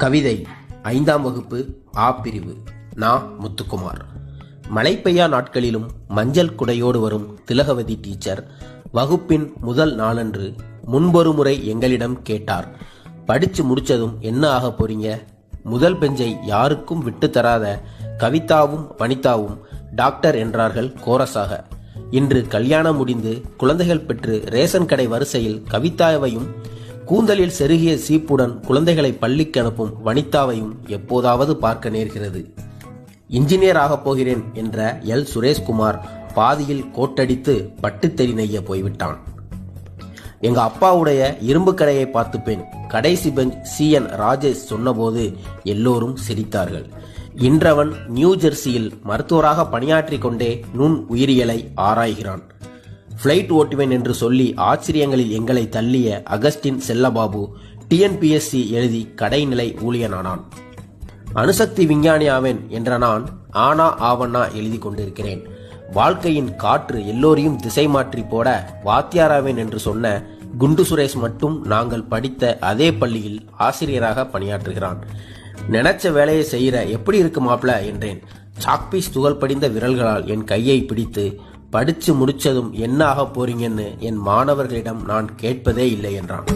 கவிதை 5ஆம் வகுப்பு ஆ பிரிவு. நான் முத்துக்குமார். மழை பெய்யா நாட்களிலும் மஞ்சள் குடையோடு வரும் திலகவதி டீச்சர் வகுப்பின் முதல் நாளன்று முன்பொரு முறை எங்களிடம் கேட்டார், படிச்சு முடிச்சதும் என்ன ஆக போறீங்க? முதல் பெஞ்சை யாருக்கும் விட்டு தராத கவிதாவும் வனிதாவும் டாக்டர் என்றார்கள் கோரஸாக. இன்று கல்யாணம் முடிந்து குழந்தைகள் பெற்று ரேஷன் கடை வரிசையில் கவிதாவையும் கூந்தலில் செருகிய சீப்புடன் குழந்தைகளை பள்ளிக்கு அனுப்பும் வனிதாவையும் எப்போதாவது பார்க்க நேர்கிறது. இன்ஜினியர் ஆகப் போகிறேன் என்ற எல் சுரேஷ்குமார் பாதியில் கோட்டடித்து பட்டுத்தறி நெய்ய போய்விட்டான். எங்க அப்பாவுடைய இரும்பு கடையை பார்த்துப்பேன் கடைசி பெஞ்ச் CN ராஜேஷ் சொன்னபோது எல்லோரும் சிரித்தார்கள். இன்றவன் நியூ ஜெர்சியில் மருத்துவராக பணியாற்றிக் கொண்டே நுண் உயிரியலை ஆராய்கிறான். பிளைட் ஓட்டுவேன் என்று சொல்லி ஆச்சரியங்களில் எங்களை தள்ளிய அகஸ்டின் செல்லபாபு TNPSC எழுதி கடைநிலை ஊழியனானான். அணுசக்தி விஞ்ஞானி ஆவேன் என்ற நான் ஆனா ஆவண்ணா எழுதி கொண்டிருக்கிறேன். வாழ்க்கையின் காற்று எல்லோரையும் திசை மாற்றி போட வாத்தியாராவேன் என்று சொன்ன குண்டு சுரேஷ் மட்டும் நாங்கள் படித்த அதே பள்ளியில் ஆசிரியராக பணியாற்றுகிறான். நினைச்ச வேலையை செய்யற எப்படி இருக்கு மாப்ள என்றேன். சாக்பீஸ் துகள் படிந்த விரல்களால் என் கையை பிடித்து, படிச்சு முடிச்சதும் என்ன ஆக போறீங்கன்னு என் மாணவர்களிடம் நான் கேட்பதே இல்லை என்றான்.